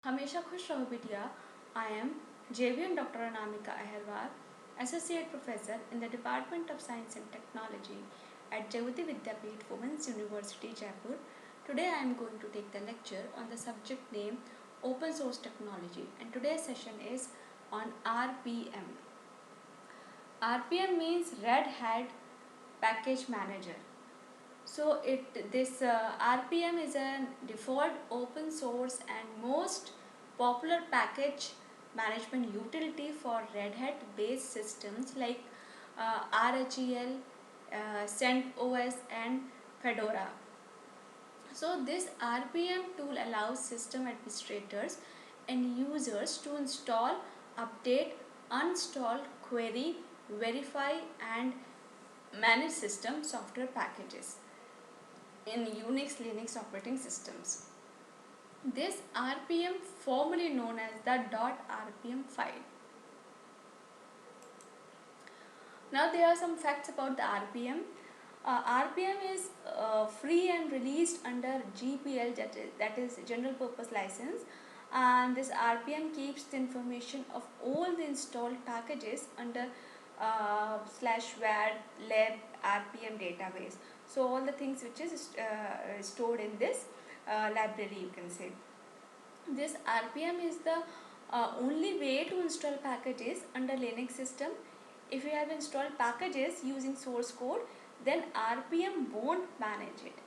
हमेशा खुश रहो बिटिया. I am JVM Dr. Anamika Aherwal, Associate Professor in the Department of Science and Technology at Jayavati Vidyapeeth Women's University, Jaipur. Today I am going to take the lecture on the subject name Open Source Technology, and today's session is on RPM. RPM means Red Hat Package Manager. So this RPM is a default open source and most popular package management utility for Red Hat based systems like RHEL, CentOS and Fedora. So this RPM tool allows system administrators and users to install, update, uninstall, query, verify and manage system software packages in Unix Linux operating systems. This RPM, formerly known as the .rpm file. Now there are some facts about the RPM. RPM is free and released under GPL, that is General Purpose License, and this RPM keeps the information of all the installed packages under /var lib RPM database. So all the things which is stored in this library, you can say. This RPM is the only way to install packages under Linux system. If you have installed packages using source code, then RPM won't manage it.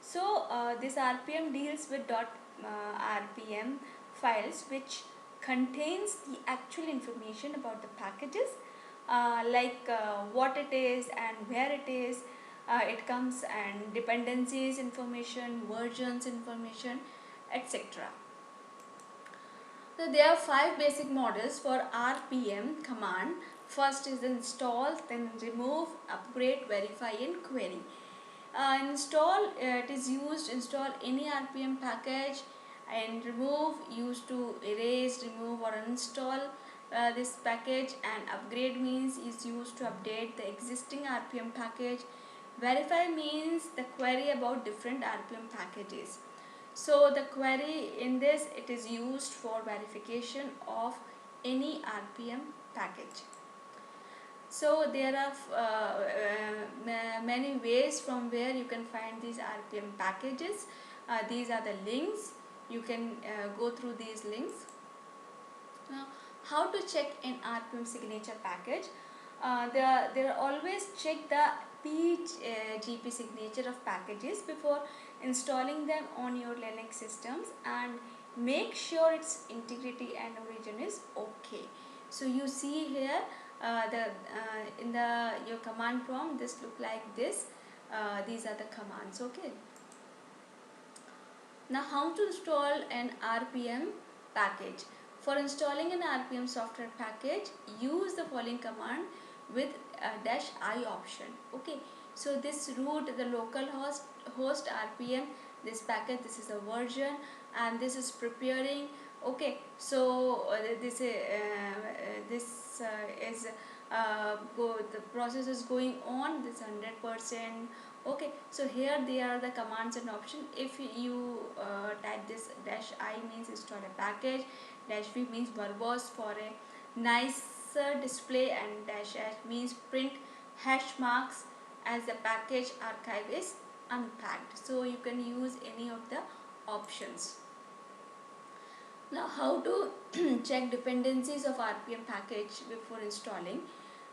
So this RPM deals with .rpm files, which contains the actual information about the packages, like what it is and where it is. It comes and dependencies information, versions information, etc. So there are 5 basic models for RPM command. First is install, then remove, upgrade, verify and query. Install, it is used install any RPM package, and remove used to erase, remove or uninstall this package, and upgrade means is used to update the existing RPM package. Verify means the query about different RPM packages. So the query in this, it is used for verification of any RPM package. So there are many ways from where you can find these RPM packages. These are the links. You can go through these links. Now, how to check an RPM signature package? There always check the PGP signature of packages before installing them on your Linux systems, and make sure its integrity and origin is okay. So you see here in the your command prompt, this look like this. These are the commands. Okay. Now how to install an RPM package? For installing an RPM software package, use the following command with -i option. Okay, so this root the local host RPM, this package, this is a version, and this is preparing. Okay, so this is the process is going on, this 100%. Okay, so here there are the commands and options. If you type this -i means install a package, -v means verbose for a nicer display, and -h means print hash marks as the package archive is unpacked. So you can use any of the options. Now how to check dependencies of RPM package before installing.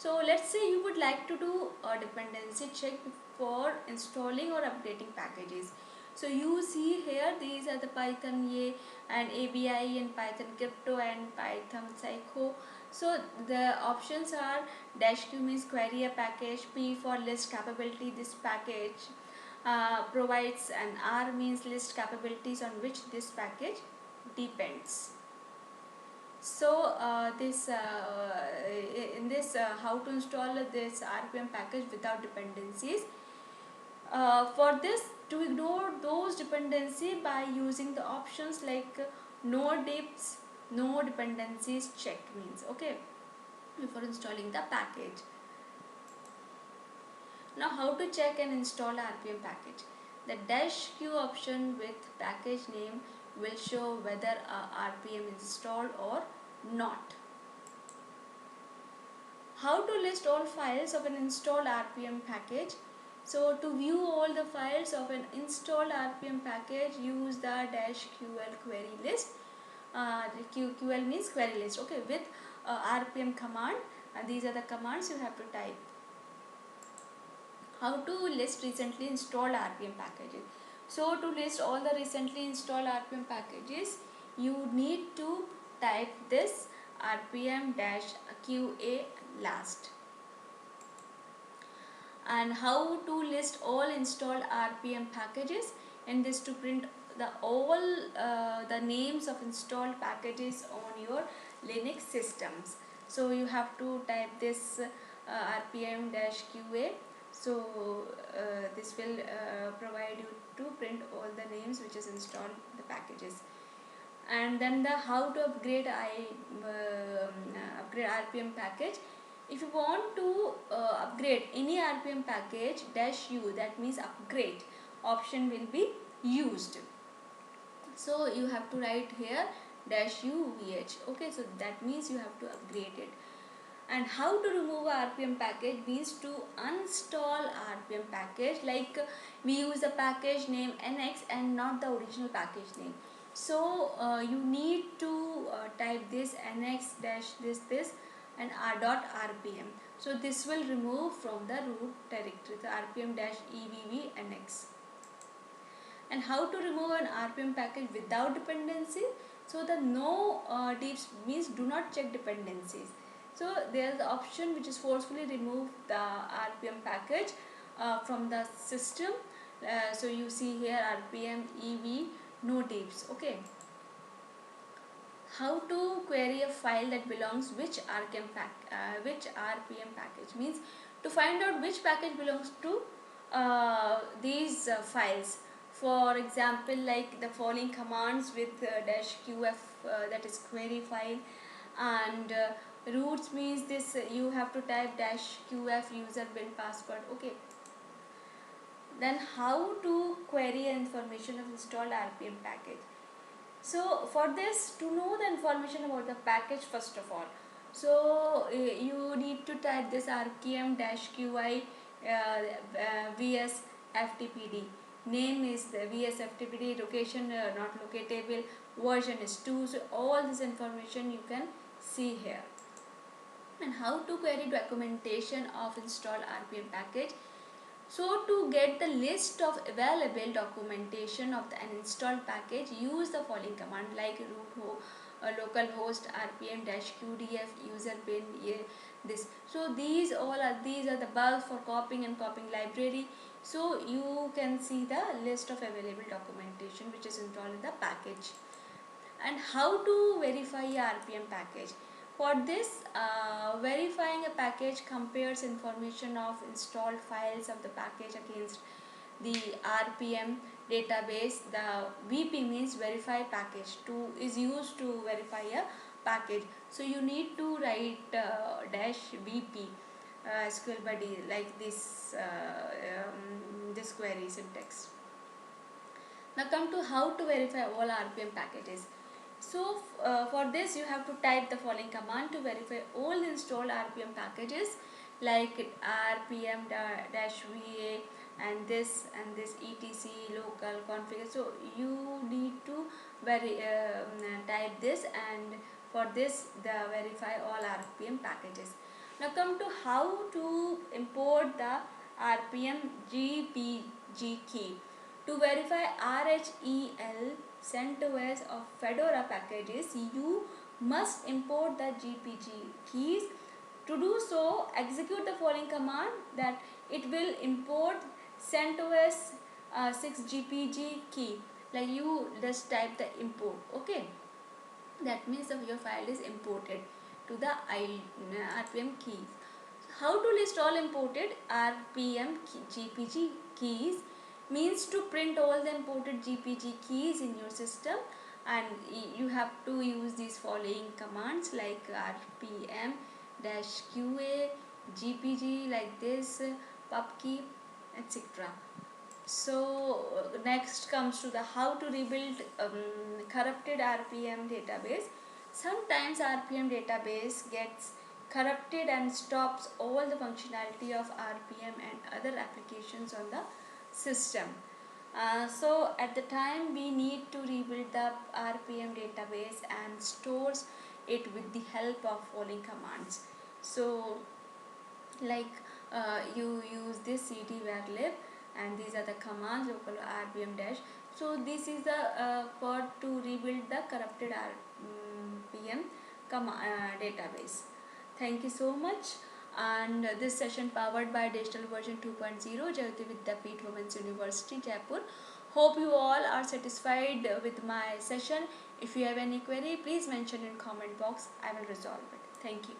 So let's say you would like to do a dependency check before installing or updating packages. So you see here, these are the Python Ye and ABI and Python Crypto and Python Psycho. So the options are -q means query a package, P for list capability, this package provides, and R means list capabilities on which this package depends. So in this how to install this RPM package without dependencies. For this, to ignore those dependencies by using the options like no dips, no dependencies check means. Okay, before installing the package. Now how to check and install RPM package? The -q option with package name will show whether RPM is installed or not. How to list all files of an installed RPM package? So to view all the files of an installed RPM package, use the -ql query list. QL means query list, okay, with RPM command. These are the commands you have to type. How to list recently installed RPM packages? So to list all the recently installed RPM packages, you need to type this RPM-QA last. And how to list all installed RPM packages, and this to print the names of installed packages on your Linux systems. So you have to type this RPM-QA. So this will provide you to print all the names which is installed the packages. And then the how to upgrade upgrade RPM package. If you want to upgrade any RPM package, -u, that means upgrade option will be used. So you have to write here -u-vh, okay, so that means you have to upgrade it. And how to remove a RPM package means to uninstall RPM package, like we use the package name NX and not the original package name. So you need to type this NX dash this and r.rpm. So this will remove from the root directory the rpm-evv NX. And how to remove an RPM package without dependency? So the no deeps means do not check dependencies. So there is the option which is forcefully remove the RPM package from the system. So you see here RPM EV no deeps, okay. How to query a file that belongs which RPM package means to find out which package belongs to these files. For example, like the following commands with -qf, that is query file, and roots means this you have to type -qf user bin password, okay. Then how to query information of installed RPM package. So for this, to know the information about the package first of all, so you need to type this rpm-qi vsftpd. Name is the vsftpd, location not locatable, version is 2. So all this information you can see here. And how to query documentation of installed RPM package. So to get the list of available documentation of the uninstalled package, use the following command like root localhost rpm-qdf user bin this. So these are the bulk for copying and copying library. So you can see the list of available documentation which is installed in the package. And how to verify a RPM package. For this, verifying a package compares information of installed files of the package against the RPM database. The VP means verify package is used to verify a package. So you need to write -vp SQL buddy like this this query syntax. Now come to how to verify all RPM packages. So for this you have to type the following command to verify all installed RPM packages like rpm-va and this etc local config. So you need to type this, and for this the verify all RPM packages. Now come to how to import the RPM GPG key. To verify RHEL CentOS of Fedora packages, you must import the GPG keys. To do so, execute the following command that it will import CentOS 6 GPG key. Like you just type the import, okay. That means your file is imported to the RPM keys. How to list all imported RPM GPG keys means to print all the imported GPG keys in your system, and you have to use these following commands like rpm-qa gpg like this pubkey etc. So next comes to the how to rebuild corrupted RPM database. Sometimes RPM database gets corrupted and stops all the functionality of RPM and other applications on the system. So at the time we need to rebuild the RPM database and stores it with the help of following commands. So like you use this cd var lib, and these are the commands local rpm dash. So this is the code to rebuild the corrupted rpm database. Thank you so much. And this session powered by digital version 2.0 Jayoti Vidyapeeth Women's University Jaipur. Hope you all are satisfied with my session. If you have any query, please mention in comment box. I will resolve it. Thank you.